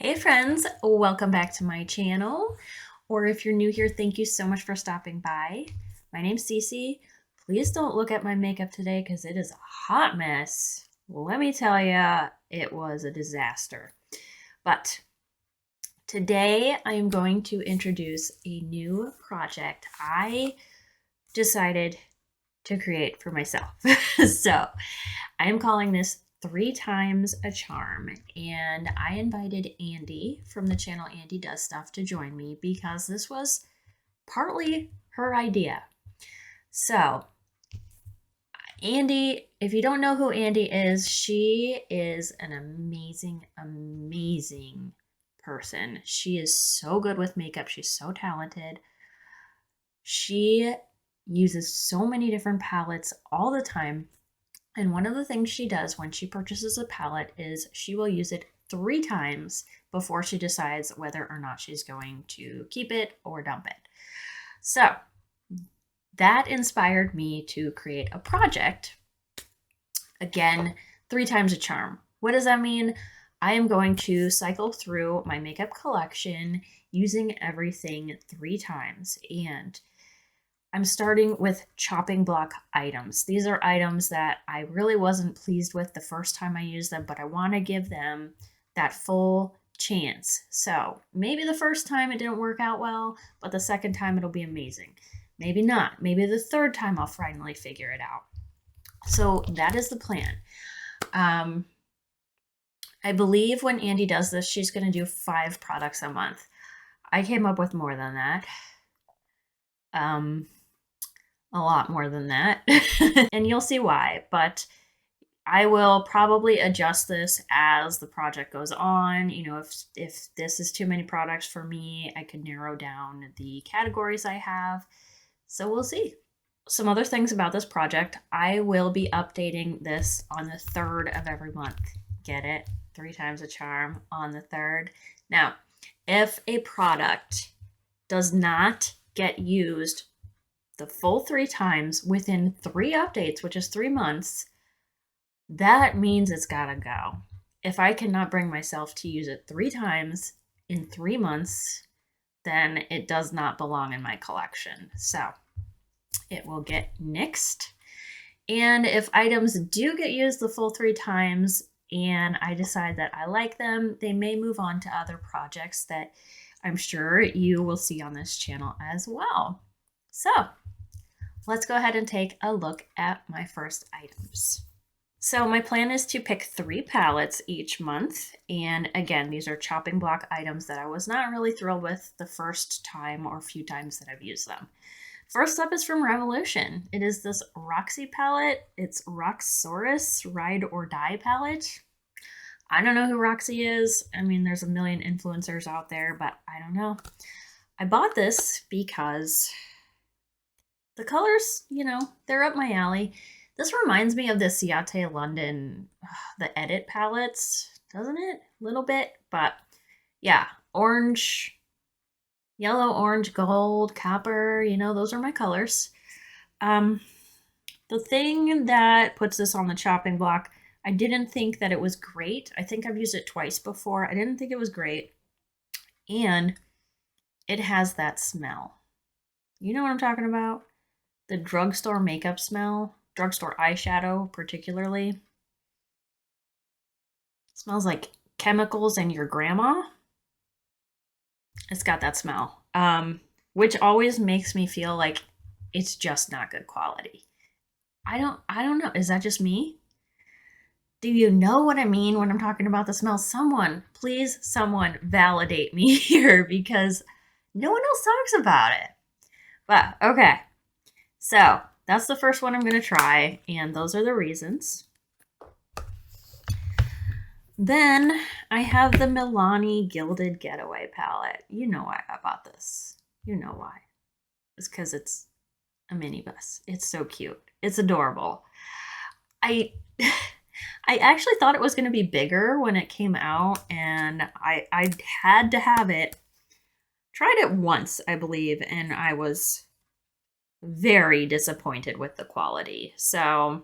Hey friends, welcome back to my channel. Or if you're new here, thank you so much for stopping by. My name's Cece. Please don't look at my makeup today because it is a hot mess. Let me tell you, it was a disaster. But today I am going to introduce a new project I decided to create for myself. So I am calling this 3 times a charm, and I invited Andy from the channel Andy Does Stuff to join me because this was partly her idea. So Andy, if you don't know who Andy is, she is an amazing person. She is so good with makeup. She's so talented. She uses so many different palettes all the time. And one of the things she does when she purchases a palette is she will use it 3 times before she decides whether or not she's going to keep it or dump it. So that inspired me to create a project. Again, 3 times a charm. What does that mean? I am going to cycle through my makeup collection using everything 3 times. And I'm starting with chopping block items. These are items that I really wasn't pleased with the first time I used them, but I want to give them that full chance. So maybe the first time it didn't work out well, but the second time it'll be amazing. Maybe not. Maybe the third time I'll finally figure it out. So that is the plan. I believe when Andy does this, she's going to do 5 products a month. I came up with more than that. A lot more than that. And you'll see why, but I will probably adjust this as the project goes on. You know, if this is too many products for me, I could narrow down the categories I have. So we'll see. Some other things about this project, I will be updating this on the 3rd of every month. Get it? 3 times a charm on the 3rd. Now, if a product does not get used the full 3 times within 3 updates, which is 3 months, that means it's gotta go. If I cannot bring myself to use it 3 times in 3 months, then it does not belong in my collection. So it will get nixed. And if items do get used the full 3 times and I decide that I like them, they may move on to other projects that I'm sure you will see on this channel as well. So let's go ahead and take a look at my first items. So my plan is to pick 3 palettes each month. And again, these are chopping block items that I was not really thrilled with the first time or few times that I've used them. First up is from Revolution. It is this Roxy palette. It's Roxsaurus Ride or Die palette. I don't know who Roxy is. I mean, there's a million influencers out there, but I don't know. I bought this because the colors, you know, they're up my alley. This reminds me of the Ciate London, the Edit palettes, doesn't it? A little bit, but yeah, orange, yellow, orange, gold, copper, you know, those are my colors. The thing that puts this on the chopping block, I didn't think that it was great. I think I've used it twice before. I didn't think it was great. And it has that smell. You know what I'm talking about? The drugstore makeup smell, drugstore eyeshadow particularly. It smells like chemicals and your grandma. It's got that smell, which always makes me feel like it's just not good quality. I don't know. Is that just me? Do you know what I mean when I'm talking about the smell? Someone, please, someone validate me here because no one else talks about it. But okay. So that's the first one I'm going to try, and those are the reasons. Then I have the Milani Gilded Getaway palette. You know why I bought this. You know why. It's because it's a minibus. It's so cute. It's adorable. I actually thought it was going to be bigger when it came out, and I had to have it. Tried it once, I believe, and I was very disappointed with the quality. So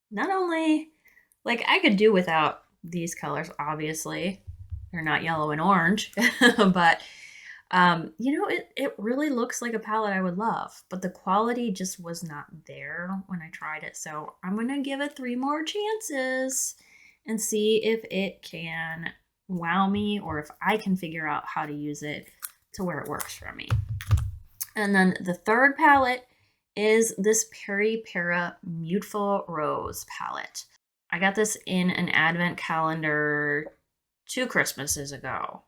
not only, like, I could do without these colors, obviously, They're not yellow and orange, but you know, it really looks like a palette I would love, but the quality just was not there when I tried it. So I'm gonna give it 3 more chances and see if it can wow me or if I can figure out how to use it to where it works for me. And then the third palette is this Peri Para Muteful Rose palette. I got this in an advent calendar 2 Christmases ago.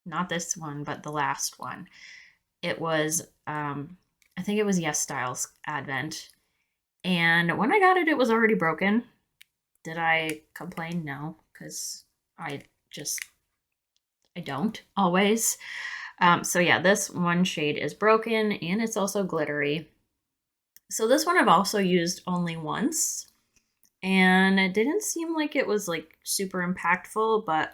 Not this one, but the last one. It was, I think it was Yes Styles Advent. And when I got it, it was already broken. Did I complain? No, because I don't always. So yeah, this one shade is broken and it's also glittery. So this one I've also used only once, and it didn't seem like it was like super impactful, but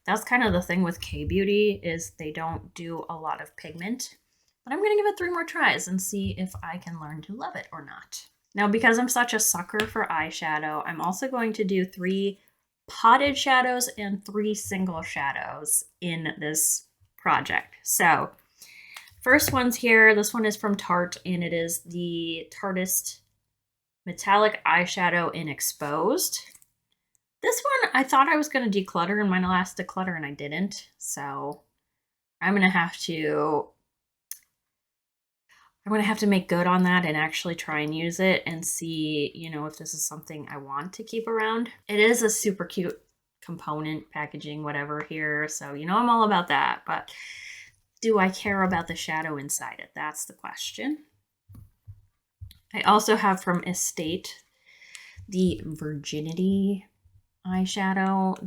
that's kind of the thing with K-Beauty is they don't do a lot of pigment. But I'm going to give it 3 more tries and see if I can learn to love it or not. Now, because I'm such a sucker for eyeshadow, I'm also going to do 3 potted shadows and 3 single shadows in this project. So first one's here. This one is from Tarte, and it is the Tarteist Metallic Eyeshadow in Exposed. This one, I thought I was going to declutter in my last declutter, and I didn't. So I'm going to have to make good on that and actually try and use it and see, you know, if this is something I want to keep around. It is a super cute component, packaging, whatever here. So, you know, I'm all about that. But do I care about the shadow inside it? That's the question. I also have from Estate the Virginity eyeshadow.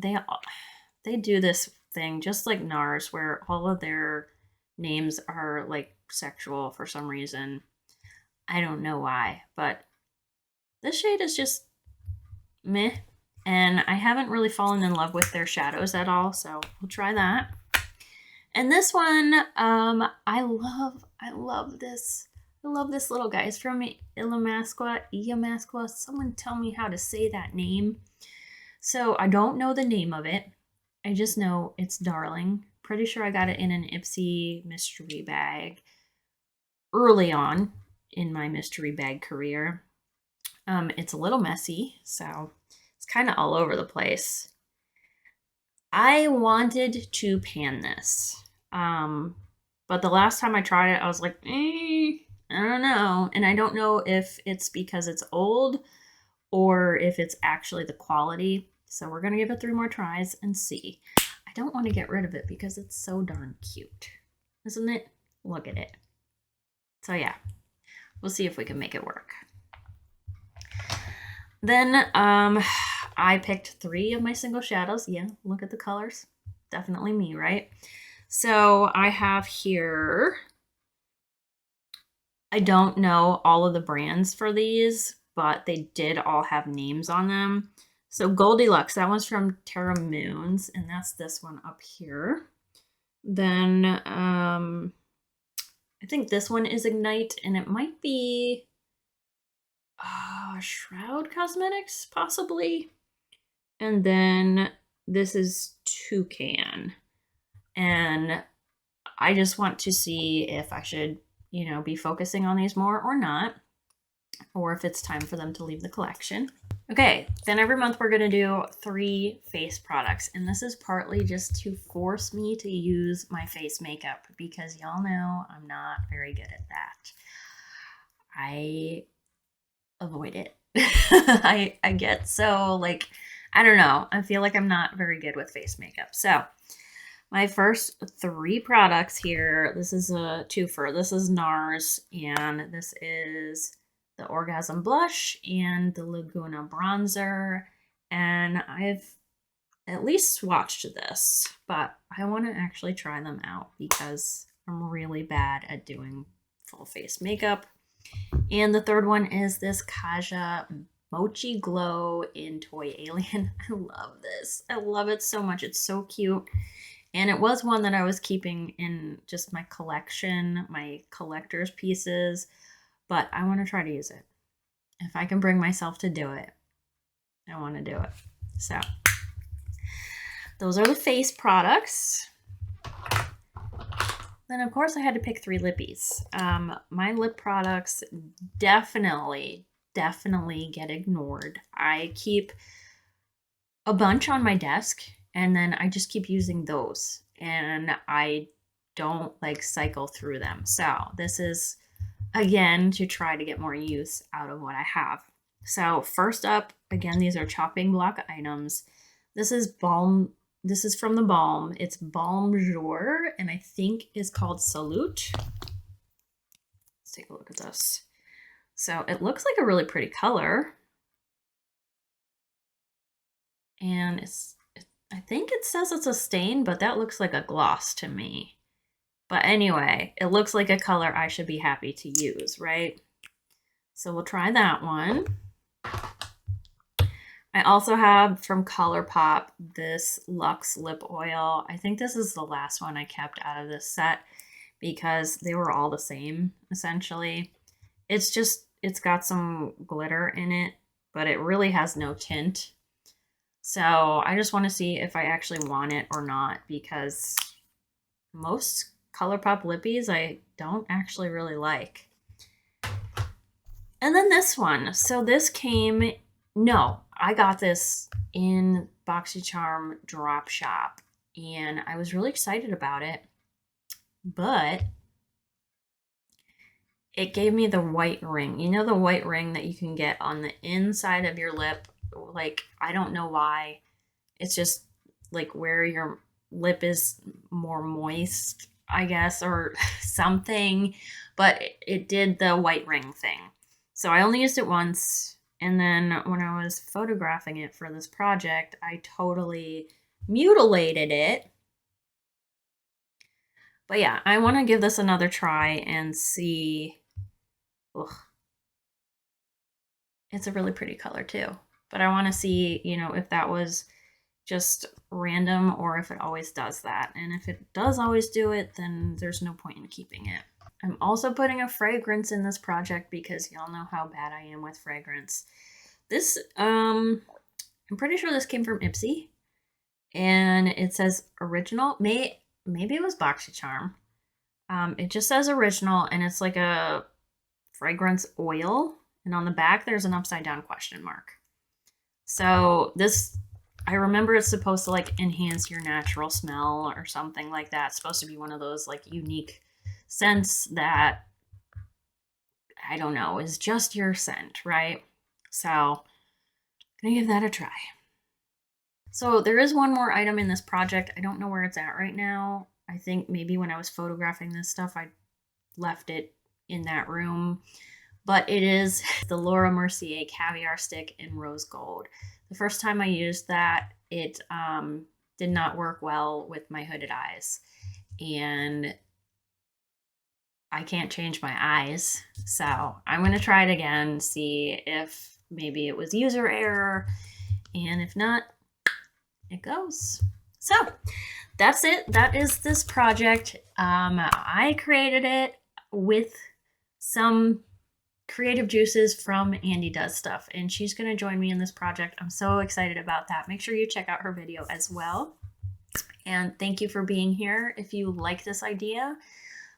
They do this thing just like NARS where all of their names are like sexual for some reason. I don't know why, but this shade is just meh, and I haven't really fallen in love with their shadows at all, so we'll try that. And this one, I love this. I love this little guy. It's from Illamasqua. Someone tell me how to say that name. So I don't know the name of it. I just know it's darling. Pretty sure I got it in an Ipsy mystery bag early on in my mystery bag career. It's a little messy, so it's kind of all over the place. I wanted to pan this, but the last time I tried it, I was like, I don't know. And I don't know if it's because it's old or if it's actually the quality. So we're going to give it 3 more tries and see. I don't want to get rid of it because it's so darn cute. Isn't it? Look at it. So yeah, we'll see if we can make it work. Then I picked 3 of my single shadows. Yeah, look at the colors. Definitely me, right? So I have here, I don't know all of the brands for these, but they did all have names on them. So Goldilocks, that one's from Terra Moons, and that's this one up here. Then I think this one is Ignite, and it might be Shroud Cosmetics, possibly. And then this is Toucan. And I just want to see if I should, you know, be focusing on these more or not, or if it's time for them to leave the collection. Okay, then every month we're going to do 3 face products, and this is partly just to force me to use my face makeup because y'all know I'm not very good at that. I avoid it. I get so, like, I don't know. I feel like I'm not very good with face makeup. So my first 3 products here, this is a twofer. This is NARS, and this is the Orgasm Blush and the Laguna Bronzer. And I've at least swatched this, but I want to actually try them out because I'm really bad at doing full face makeup. And the third one is this Kaja Mochi Glow in Toy Alien. I love this. I love it so much. It's so cute. And it was one that I was keeping in just my collection, my collector's pieces, but I want to try to use it. If I can bring myself to do it, I want to do it. So those are the face products. Then, of course, I had to pick 3 lippies. My lip products definitely get ignored. I keep a bunch on my desk, and then I just keep using those, and I don't like cycle through them. So this is, again, to try to get more use out of what I have. So first up, again, these are chopping block items. This is balm. This is from the Balm. It's Balm Jour, and I think is called Salute. Let's take a look at this. So it looks like a really pretty color. And I think it says it's a stain, but that looks like a gloss to me. But anyway, it looks like a color I should be happy to use, right? So we'll try that one. I also have from ColourPop this Luxe Lip Oil. I think this is the last one I kept out of this set because they were all the same, essentially. It's got some glitter in it, but it really has no tint. So I just want to see if I actually want it or not, because most ColourPop lippies I don't actually really like. And then this one. So this came, no, I got this in BoxyCharm Drop Shop, and I was really excited about it, but it gave me the white ring. You know, the white ring that you can get on the inside of your lip? Like, I don't know why. It's just like where your lip is more moist, I guess, or something, but it did the white ring thing. So I only used it once, and then when I was photographing it for this project, I totally mutilated it. But yeah, I want to give this another try and see. Ugh. It's a really pretty color too. But I want to see, you know, if that was just random or if it always does that. And if it does always do it, then there's no point in keeping it. I'm also putting a fragrance in this project because y'all know how bad I am with fragrance. This, I'm pretty sure this came from Ipsy, and it says original. Maybe it was BoxyCharm. It just says original, and it's like a fragrance oil, and on the back there's an upside down question mark. So this, I remember it's supposed to like enhance your natural smell or something like that. It's supposed to be one of those like unique scents that, I don't know, is just your scent, right? So I'm gonna give that a try. So there is one more item in this project. I don't know where it's at right now. I think maybe when I was photographing this stuff, I left it in that room. But it is the Laura Mercier Caviar Stick in Rose Gold. The first time I used that, it did not work well with my hooded eyes. And I can't change my eyes. So I'm going to try it again, see if maybe it was user error. And if not, it goes. So that's it. That is this project. I created it with some creative juices from Andy Does Stuff, and she's going to join me in this project. I'm so excited about that. Make sure you check out her video as well. And thank you for being here. If you like this idea,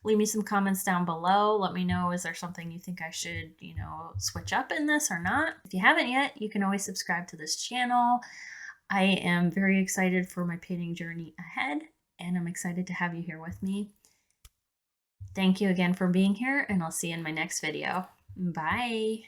leave me some comments down below. Let me know, is there something you think I should, you know, switch up in this or not? If you haven't yet, you can always subscribe to this channel. I am very excited for my painting journey ahead, and I'm excited to have you here with me. Thank you again for being here, and I'll see you in my next video. Bye.